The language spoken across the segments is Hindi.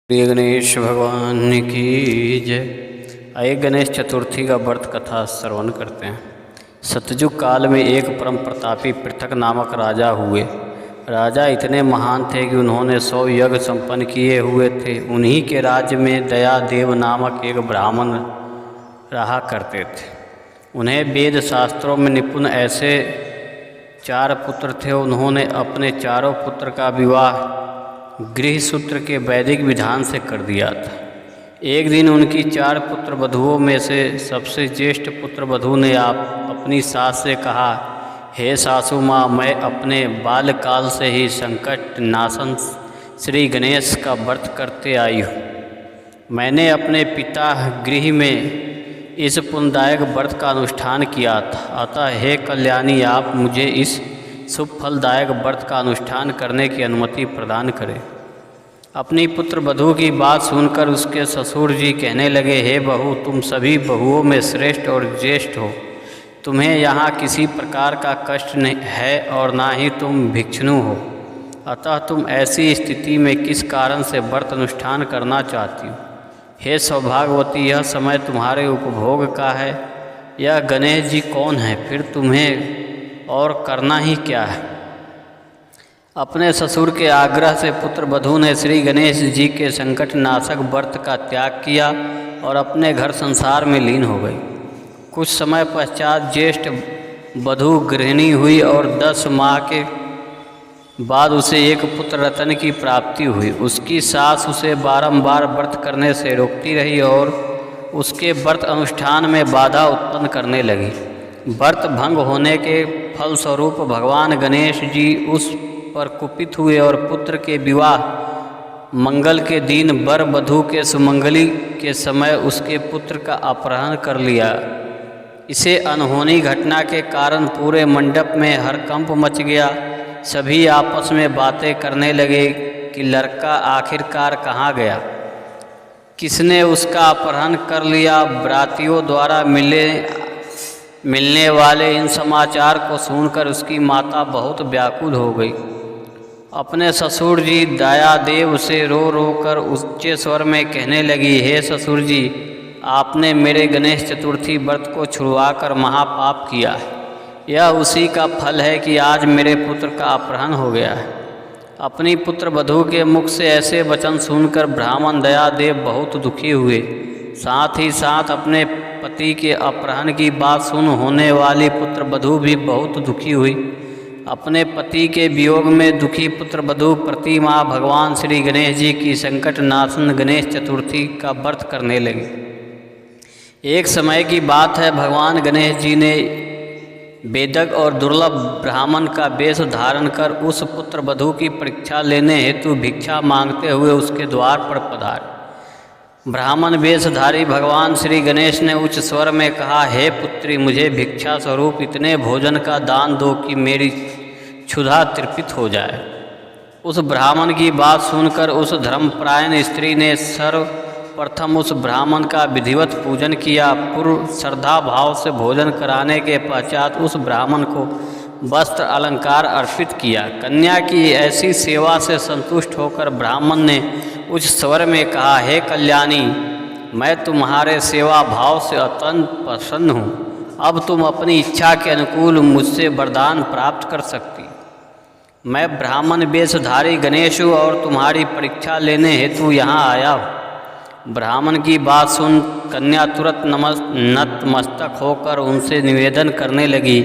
प्रिय गणेश भगवान की जय। आइए गणेश चतुर्थी का व्रत कथा श्रवण करते हैं। सतयुग काल में एक परम प्रतापी पृथक नामक राजा हुए। राजा इतने महान थे कि उन्होंने 100 यज्ञ संपन्न किए हुए थे। उन्हीं के राज्य में दयादेव नामक एक ब्राह्मण रहा करते थे। उन्हें वेद शास्त्रों में निपुण ऐसे 4 पुत्र थे। उन्होंने अपने चारों पुत्र का विवाह गृह सूत्र के वैदिक विधान से कर दिया था। एक दिन उनकी 4 पुत्र वधुओं में से सबसे ज्येष्ठ पुत्र वधु ने अपनी सास से कहा, हे सासू माँ, मैं अपने बालकाल से ही संकट नाशन श्री गणेश का व्रत करते आई हूँ। मैंने अपने पिता गृह में इस पुण्यदायक व्रत का अनुष्ठान किया था। अतः हे कल्याणी, आप मुझे इस शुभ फलदायक व्रत का अनुष्ठान करने की अनुमति प्रदान करें। अपनी पुत्र वधू की बात सुनकर उसके ससुर जी कहने लगे, हे बहू, तुम सभी बहुओं में श्रेष्ठ और ज्येष्ठ हो। तुम्हें यहाँ किसी प्रकार का कष्ट नहीं है और ना ही तुम भिक्षुणी हो। अतः तुम ऐसी स्थिति में किस कारण से व्रत अनुष्ठान करना चाहती हो? हे सौभाग्यवती, यह समय तुम्हारे उपभोग का है। यह गणेश जी कौन है? फिर तुम्हें और करना ही क्या है? अपने ससुर के आग्रह से पुत्र वधू ने श्री गणेश जी के संकट नाशक व्रत का त्याग किया और अपने घर संसार में लीन हो गई। कुछ समय पश्चात ज्येष्ठ वधू गृहिणी हुई और 10 माह के बाद उसे एक पुत्र रतन की प्राप्ति हुई। उसकी सास उसे बारंबार व्रत करने से रोकती रही और उसके व्रत अनुष्ठान में बाधा उत्पन्न करने लगी। व्रत भंग होने के फलस्वरूप भगवान गणेश जी उस पर कुपित हुए और पुत्र के विवाह मंगल के दिन वर वधू के सुमंगली के समय उसके पुत्र का अपहरण कर लिया। इसे अनहोनी घटना के कारण पूरे मंडप में हड़कंप मच गया। सभी आपस में बातें करने लगे कि लड़का आखिरकार कहाँ गया, किसने उसका अपहरण कर लिया। बरातियों द्वारा मिलने वाले इन समाचार को सुनकर उसकी माता बहुत व्याकुल हो गई। अपने ससुर जी दयादेव से रो रो कर ऊंचे स्वर में कहने लगी, हे ससुर जी, आपने मेरे गणेश चतुर्थी व्रत को छुड़वाकर महापाप किया है। यह उसी का फल है कि आज मेरे पुत्र का अपहरण हो गया है। अपनी पुत्र वधू के मुख से ऐसे वचन सुनकर ब्राह्मण दयादेव बहुत दुखी हुए। साथ ही साथ अपने पति के अपहरण की बात सुन होने वाली पुत्र वधू भी बहुत दुखी हुई। अपने पति के वियोग में दुखी पुत्र वधू प्रति माह भगवान श्री गणेश जी की संकट नाशन गणेश चतुर्थी का व्रत करने लगे। एक समय की बात है, भगवान गणेश जी ने वेदक और दुर्लभ ब्राह्मण का वेश धारण कर उस पुत्र वधू की परीक्षा लेने हेतु भिक्षा मांगते हुए उसके द्वार पर पधारे। ब्राह्मण वेशधारी भगवान श्री गणेश ने उच्च स्वर में कहा, हे पुत्री, मुझे भिक्षा स्वरूप इतने भोजन का दान दो कि मेरी क्षुधा तृप्त हो जाए। उस ब्राह्मण की बात सुनकर उस धर्मपरायण स्त्री ने सर्वप्रथम उस ब्राह्मण का विधिवत पूजन किया। पूर्व श्रद्धा भाव से भोजन कराने के पश्चात उस ब्राह्मण को वस्त्र अलंकार अर्पित किया। कन्या की ऐसी सेवा से संतुष्ट होकर ब्राह्मण ने उच्च स्वर में कहा, हे कल्याणी, मैं तुम्हारे सेवा भाव से अत्यंत प्रसन्न हूँ। अब तुम अपनी इच्छा के अनुकूल मुझसे वरदान प्राप्त कर सकती। मैं ब्राह्मण वेशधारी गणेश हूँ और तुम्हारी परीक्षा लेने हेतु यहाँ आया हूँ। ब्राह्मण की बात सुन कन्या तुरंत नतमस्तक होकर उनसे निवेदन करने लगी,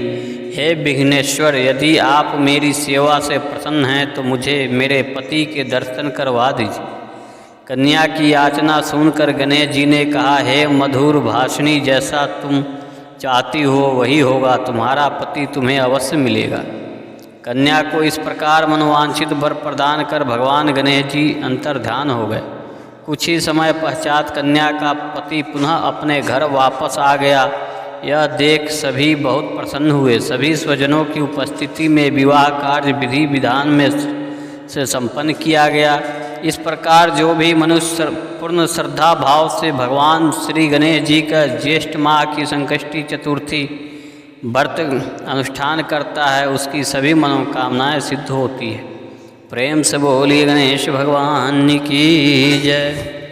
हे विघ्नेश्वर, यदि आप मेरी सेवा से प्रसन्न हैं तो मुझे मेरे पति के दर्शन करवा दीजिए। कन्या की याचना सुनकर गणेश जी ने कहा, हे मधुर भाषिणी, जैसा तुम चाहती हो वही होगा। तुम्हारा पति तुम्हें अवश्य मिलेगा। कन्या को इस प्रकार मनोवांछित वर प्रदान कर भगवान गणेश जी अंतर्ध्यान हो गए। कुछ ही समय पश्चात कन्या का पति पुनः अपने घर वापस आ गया। यह देख सभी बहुत प्रसन्न हुए। सभी स्वजनों की उपस्थिति में विवाह कार्य विधि विधान में से संपन्न किया गया। इस प्रकार जो भी मनुष्य पूर्ण श्रद्धा भाव से भगवान श्री गणेश जी का ज्येष्ठ माह की संकष्टी चतुर्थी व्रत अनुष्ठान करता है, उसकी सभी मनोकामनाएं सिद्ध होती है। प्रेम से बोलिए गणेश भगवान की जय।